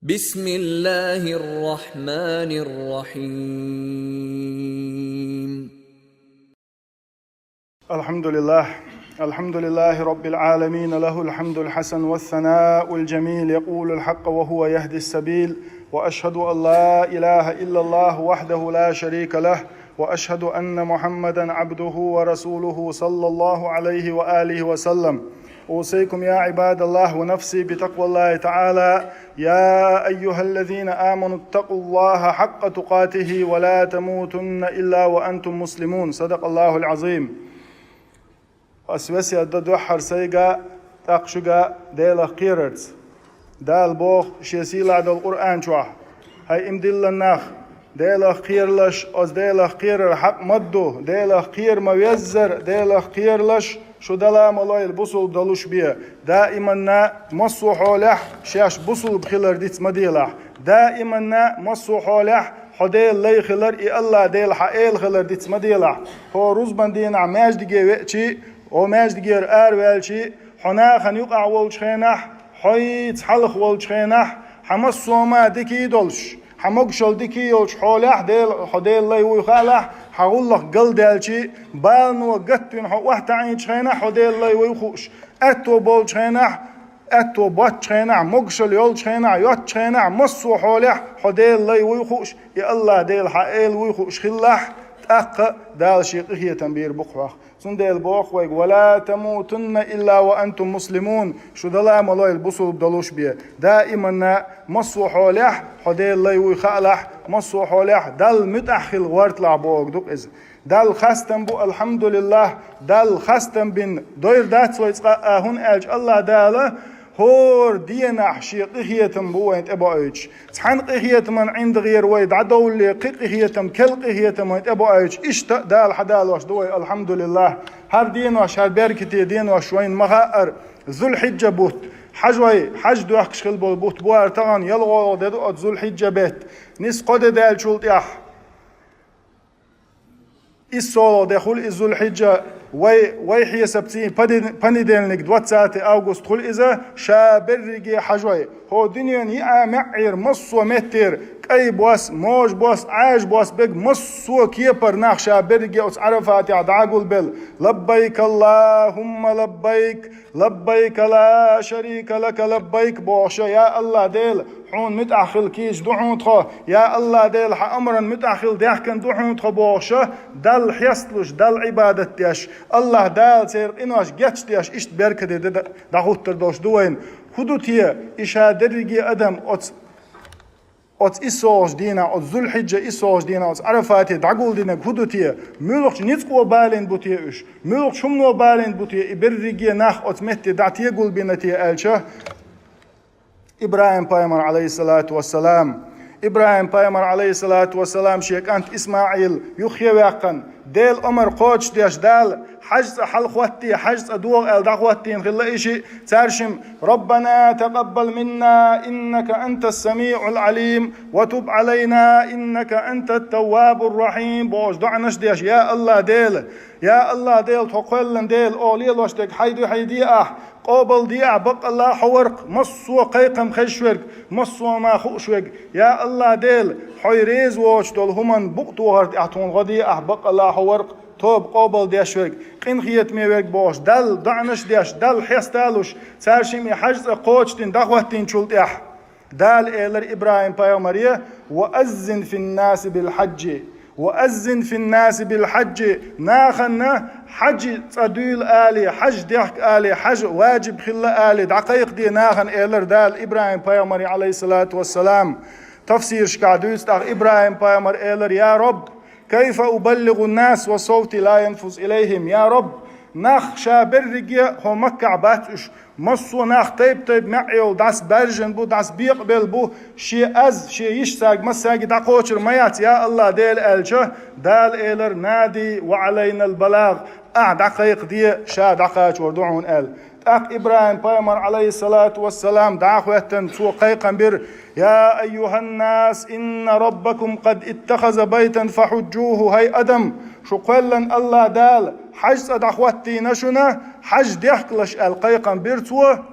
بسم الله الرحمن الرحيم. الحمد لله رب العالمين، له الحمد الحسن والثناء الجميل، يقول الحق وهو يهدي السبيل، وأشهد أن لا إله إلا الله وحده لا شريك له، وأشهد أن محمدا عبده ورسوله صلى الله عليه وآله وسلم. أوصيكم يا عباد الله ونفسي بتقوى الله تعالى. يا أيها الذين آمنوا اتقوا الله حق تقاته ولا تموتن إلا وأنتم مسلمون. صدق الله العظيم. أسوسي الددو حرسيقا تقشقا ديلا قيرتس دال بوخ شيسيلا دال القرآن شوح هاي امدل الناخ ديلا قيرلش أز ديلا قير حق مدو ديلا قير مويزر ديلا قيرلش شو دلا ملاي البصل دلوش بيه دائما مصو حولح شاش بصل بخلر ديت مديلح دائما مصو حولح حديل لي خلر إي الله ديل حقيل خلر ديت مديلح هو روزبان دينا ماجدقي وقتي وماجدقير والشي حناخن يقع والشخينح حيت حلخ والشخينح حمس صوما ديكي دولش حمقشل ديكي يولش حولح ديل حديل لي ويخالح حقول لك قل دالشي بالنو قتين واحد عين شخينح حديل لي ويخوش اتو بول شخينح اتو بات شخينح مقشل يول شخينح يوت شخينح مصو حولح حديل لي ويخوش يا الله ديل حقيل ويخوش خلاح تأق دال شيقه تنبير بقوة سنديل بوخويق ولا تموتن إلا وأنتم مسلمون. شو دلا ملاي البصل بدلوش بيه دائما مصو حولح حديل لي ويخالح مصو حولح دل متأخل غورت لعبوك دوك إز دل خستن بو الحمد لله دل خستن بن دوير دات ويتقا هون ألج الله داله هور دينا شيقهيتم بوين ابويج تحن قهيتم من عند غير ويد عدول قهيتم كل قهيتم وين ابويج اشت دال حدال واش دوي الحمد لله هر دين واش هر بركتي دين واش وين مغائر ذو الحجه بوت حجوي حج دو خل بوت بوار تغان يلغو ددو ذو الحجه بيت نس قد دال شولت يح السولو دخول ذو الحجه وي حي سبتين بندينك دوات ساعة أغسطس خل إذا شابرجي حجوي هو دنيا يا معير مصو متر كي بوس موج بوس عاج بوس بق مصو كيبر ناخ شابرجي أس عرفات يعدعقول بل لبيك اللهم لبيك لبيك لا شريك لك لبيك بوشا يا الله ديل حون متأخل كيش دحون تخو يا الله ديل أمرا متأخل دحكن دحون تخو بوشا دل حيستلوش دل عبادة تيش الله دال سير إناش جتش تيش إشت بركة دخوت تردوش دوين خدوتيه إشادرجي أدم أت إسوج دينا أت ذو الحجة إسوج دينا أت عرفاتي دعقول دينا خدوتيه ملوك نتقو بالين بوتيش ملوك شمنو بالين بوتيه إبرجي ناخ أت متي دعتيه قول بينتيه ألشه إبراهيم بايمر عليه الصلاة والسلام إبراهيم بايمر عليه الصلاة والسلام شيك أنت إسماعيل يخيا واقن ديل أمر قوتش ديش دال حجز حلقوتي حجز أدوغ الدعوتين خلا إشي ترشم ربنا تقبل منا إنك أنت السميع العليم وتب علينا إنك أنت التواب الرحيم بوش دعنش ديش يا الله ديل تقولن ديل أولي الوشتك حيدي قابل ديع بق الله حورق مصو قيقم خشورق مصو ما خوشورق يا الله ديل حيريز ووش دول همن بقتوهرت اعتون غدي بق الله حورق توب قابل ديشورق قين خيت ميورق بوش دل دعنش ديش دل حيستالوش سارشمي حجز قوشتين دخوتين شلت دال إيلر إبراهيم بايوماريه وأذن في الناس بالحج ناخنا حج صدول آلي حج ديك آلي حج واجب خلا آلي دقيق دي ناخن إيلر دال إبراهيم بايوماري عليه الصلاة والسلام تفسير شكادوست إبراهيم بايومار إيلر يا رب كيف أبلغ الناس وصوتي لا ينفذ إليهم يا رب ناخ شابرجي هو مكة باتش مصو ناخ طيب معيو داس برجن بو داس بيقبل بو شي يشتاق مساق دقوشر ميات يا الله ديل ألشه دال إيلر نادي وعلينا البلاغ دقيق دي شا دقاش وردعون إبراهيم بايمر عليه الصلاة والسلام دعوة سوقيقا بر يا أيها الناس إن ربكم قد اتخذ بيتا فحجوه هاي أدم شو قلن الله دال حج دعوتي نشنا حج ديحكلش القيقا برتوه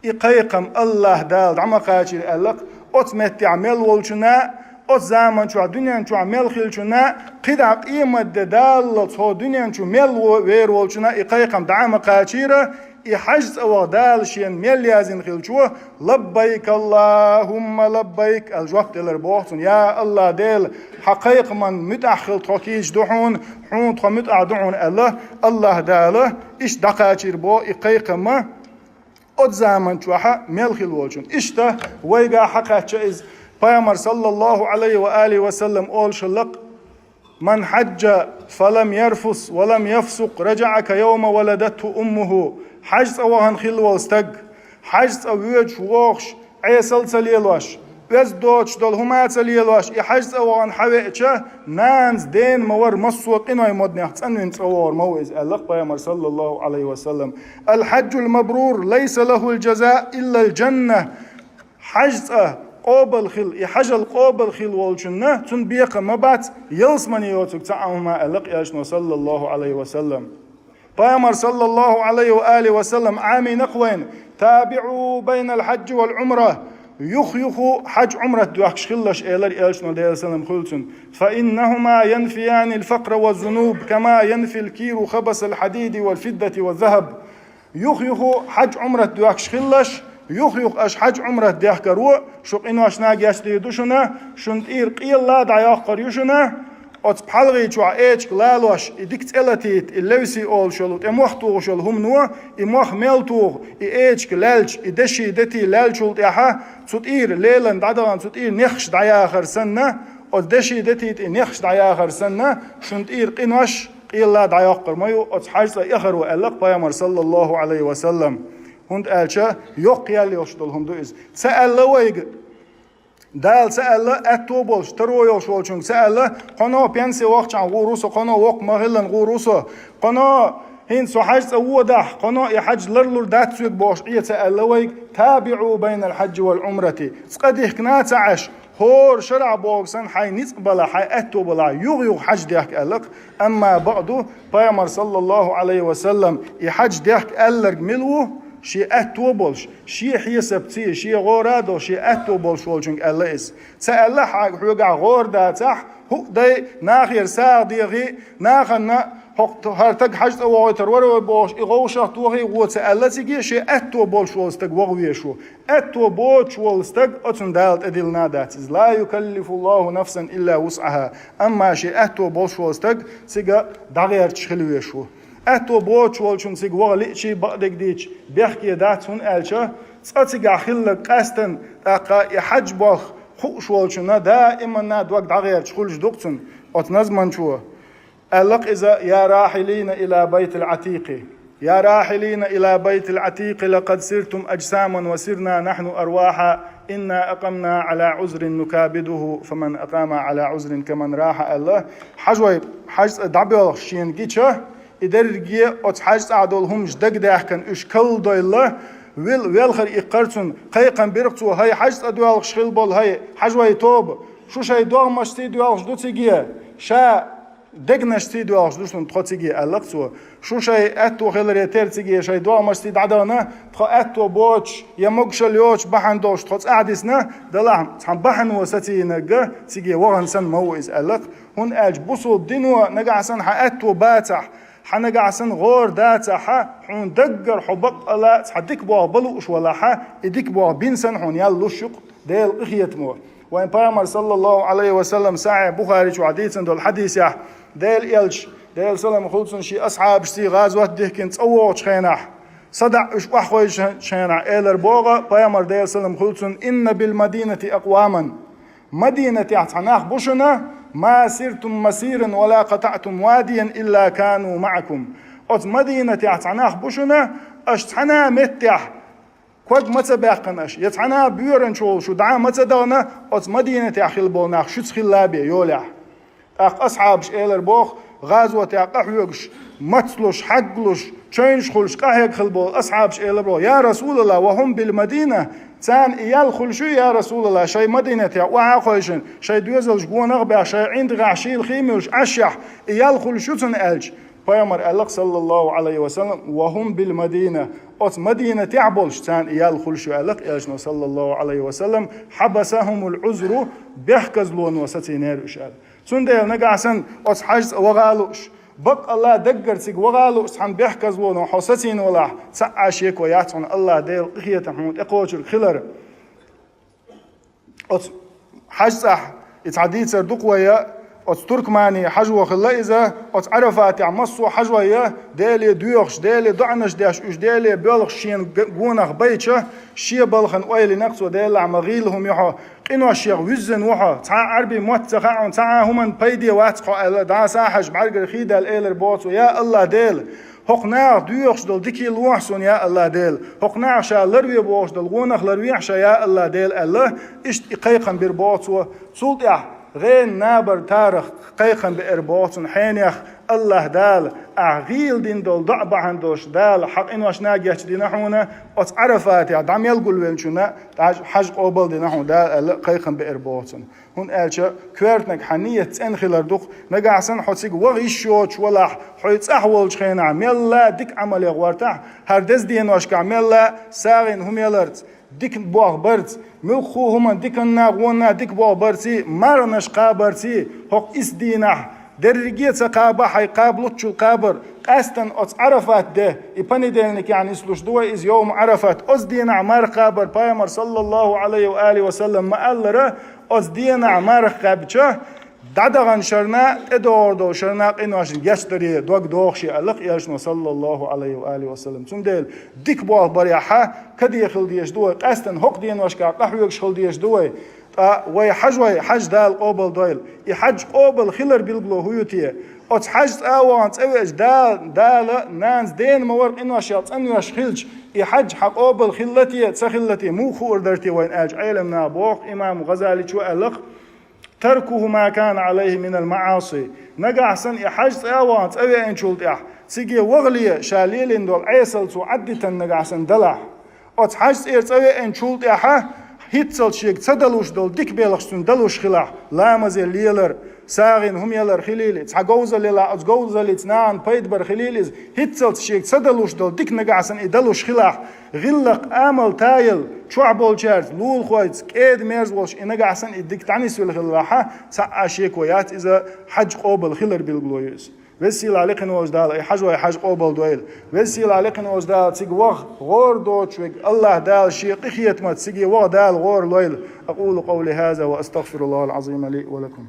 إقيقم الله دال دعما قاتل ألق ot metti mel volchuna ot zaman çu dünyan çu mel khilchuna qida qimat dal so dünyan çu mel ver volchuna iqayqam da'ama qachira حجز او دال شين مل يازن خلچو لبيك اللهم لبيك الجواب دلر بوختن يا الله دل حقيق من متاخل توكيج دحون حون تو متعدون الله داله ايش دقاچير بو اقيقما od zaman çuha mel khil volchun işte wayga haqacha iz Peygamber sallallahu aleyhi ve alihi ve sellem ol shallaq من حج فلم يرفث ولم يفسق رجع كيوم ولدته امه حج اوهن خيل واستق حج اوج ووخش عيسل سليلواش بس دوتش دول هما سليلواش حج اوهن حويچه نانز دين مور مسوقين اي مدني حسن تصور موز الله بيامر صلى الله عليه وسلم الحج المبرور ليس له الجزاء الا الجنه حج قابل خل يحجل قابل خل والجنة تنبيق مبات يلسمني يوتك تعاهما ألق ياشنا صلى الله عليه وسلم بيامر صلى الله عليه وآله وسلم عامي نقوين تابعوا بين الحج والعمرة يخيخو حج عمرة دوحش خلش إيلر ياشنا دي سلم خلتن فإنهما ينفيان الفقر والذنوب كما ينفي الكير خبس الحديد والفدة والذهب يخيخو حج عمرة دوحش خلش يخ اش حج عمره ديح كرو شوق انو اشنا گشتي دوشنا شنت اير قيلا داياق قريوشنا ات بحلغي چوا ايچ لالوش اديكت الاتيت اللوسي اول شلوت اموختو شل هم نو اموخ ميلتو ايچ لالچ ادشي دتي لالچولت يها صوت اير ليلن دادان صوت اير نخش دايا اخر سنه ات دشي دتي نخش دايا اخر سنه شنت اير قنوش قيلا داياق قرميو ات حاجه اخر والق بيامر صلى الله عليه وسلم هند ألشة يق يالي يشتلهم دوز سأل ويج دال سأل أتوبولش ترو يشولشون سأل قنا بينسي وقت عن غروسه قنا وق مهلن غروسه قنا هين سحج سوده قنا يحج لرلور دات سوق باش إيه سأل ويج تابعوا بين الحج والعمرة سقديه كنات عش هور شرع بوكسن حي نسبة حي أتوبلا يغيو حج ديك ألق أما بعده بيامر صلى الله عليه وسلم يحج ديك ألق ملو شيء أتو بولش شيء حسبتي شيء غورادو شيء أتو بولش ولشنك الله إس سأله حقوق غور داتح هو داي ناخير ساعة ديغي ناخنا حق هرتك حاجة وعيتر ورا باش إغوشة توغي وتسأله تيجي شيء أتو بولش ولستك وغويشو أتو بولش ولستك أتن دالت أدلنا داتز لا يكلف الله نفسا إلا وسعها أما شيء أتو بولش ولستك سيجا دغير تشخلويشو أتو بوش والشون سيجوا ليشي بعدك ديش بيحكي داتون ألشة تصير خلق قاستن أقا يحج باخ خوش والشون دائما نادوق دغير شغلش دكتون أتنزمن شو ألق إذا يا راحلين إلى بيت العتيق يا راحلين إلى بيت العتيق لقد سرتم أجساما وسرنا نحن أرواحا إنا أقمنا على عذر نكابده فمن أقام على عذر كمن راح الله حجوي حج دعبيل شين جيتشه إدرجي أتحجز عدولهم جدك داحكن إش كل دايلا ويلخر إقرتون قيقن بيرقتو هاي حجز أدوال شخيل بول هاي حجوي توب شو شاي دوغ مشتي دوال جدو تيجي شا دقنشتي دوال جدو تخو تيجي ألقتو شو شاي أتو خيلر يتير تيجي شاي دوال مشتي دعدانا تخو أتو بوش يموكش اليوش بحن دوش تخو تقعدسنا دلهم تحن بحن وستي نقا تيجي وغن سن موئز ألق هون أج بصو دينو نقع سن حأتو باتح حنقع سن غور داتا حا حون دقر حبق لا حديك بوا بلوش ولا حا يديك بوا بينسن حون يالو شق ديل اخيت مو وين بيامر صلى الله عليه وسلم ساعة بخاري وعديتن دول حديث يح ديل يلش ديل سلام خلصن شي أصحاب شتي غازوات ديكين تصوّر شخينح صدع اش وحوي شخينح إيلر بوغا بيامر ديل سلام خلصن إن بالمدينة أقواما مدينة يحتناخ بوشنا ما سرتم مسيرا ولا قطعتم واديا إلا كانوا معكم أت مدينة يعتناخ بوشنا أشتحنا متح كود متباقناش يتحنا بيورن شو دعا متدانا أت مدينة يحخل بوناخ شو تخلابي يولع أق أصحابش إيلر بوخ غازوة يقحوكش متلوش حقلوش تشينش خلش قاهيك خلبول أصحابش إيلر بوخ يا رسول الله وهم بالمدينة تان إيال خلشو يا رسول الله شيء مدينة وعا خويشن شيء دوزلش بو نغبع شيء عند غعشي الخيمي وش أشح إيال خلشو تن ألج Peygamber Allah sallallahu aleyhi ve sellem ve hum bil Medine. Ot Medine ta'bolş sen iyal khulşu Allah elşno sallallahu aleyhi ve sellem habasahumul uzru behkazlun ve satiner uşal. Sundel nagasan ot hajz wagaluş. بق الله دقر سيق وغالو سحن بيحكز ونو حوستين ولا سعاشيك وياتون الله ديل قخية محمود اقوش الخلر ات حجصح اتعديد سردوق ويا ات تركماني حجوة خلا إذا ات عرفات عمصو حجوة ديلي دويخش ديلي دعنش داش اش ديلي بيلغ شين قونغ بيتشه شي بلخن ويلي نقصو ديل عمغيلهم يحو إنه الشيخ وزن وحى تاع عربي متخع تاع هم بيدي واتقى دا ساحج بعرق خيدا الإيلر بوتو يا الله ديل حقنا دويخش دل دكي الوحسون يا الله ديل حقنا شا لروي بوش دل غونخ لروي شا يا الله ديل الله اشت قيقن بربوتو صوت غير نابر تاريخ قيقن بإربوتن حينيخ الله دال أغيل دين دول ضعبا هندوش دال حق إنو أشنا جيش دي نحونا أت عرفات يا دعم يلقل ويلشنا حج قوبل دي نحو دال قيقن بإربوتن هون ألشا كويرتنك حنية تنخلر دوخ نقعسن حوتسيق وغيشوش ولا حيث أحوال شخينا عميلا ديك عمل يغوارتح هردز دين واشك عميلا ساغين هم يلرت ديك بوغ برت ملخو هما ديك الناغونا ديك بوغ برتي مارنش قابرتي حق إس دينح درجية سقابة حي قابلت شو قابر قاستن أت عرفات ده إبني دينك يعني سلوش دوا إز يوم عرفات أز دين عمار قابر بايمر صلى الله عليه وآله وسلم ما ألره أز دين عمار قابشه دادغان شرنا ادور دو شرنا إنواشن يشتري دوغ دوغشي ألق يشنو صلى الله عليه وآله وسلم تندل ديك بوغ بريحة كدي يخل ديش دوي قاستن حق دين واشكا قحويك شخل ديش دوي وي حج دال قوبل دويل يحج قوبل خلر بالبلو هيوتيه ات حج اوانت اوج دال نانز دين مورق انواش يات انواش خلج يحج حق قوبل خلتي تسخلتي مو خور درتي وين اج علمنا بوق امام غزالي شو الق تركه ما كان عليه من المعاصي نقع سن يحج اوانت اوي ان شولت سيجي وغلي شاليلين دول عيسل تو عدتن نقع سن دلع ات حج ايرت اوي ان شولت هيتسل شيك تدلوش دول ديك بيلخشتون دلوش خلاح لامزي ليلر ساغين هم يلر خليلي تحقوز ليلا اتقوز لتنان بيدبر خليليز هيتسل شيك تدلوش دول ديك نقعسن يدلوش خلاح غلق امل تايل شعبول شارت لول خويت كيد ميرز وش نقعسن يديك تعنيس في الخلاحه ساعه شيك ويات اذا حج قوبل خلر بالبلويس وسيل عليك نوجدال اي حج قوبل دويل وسيل عليك نوجدال تيج وغ غور دوتشوك الله دال شي قخيت ما تسيجي وغ دال غور لويل اقول قولي هذا واستغفر الله العظيم لي ولكم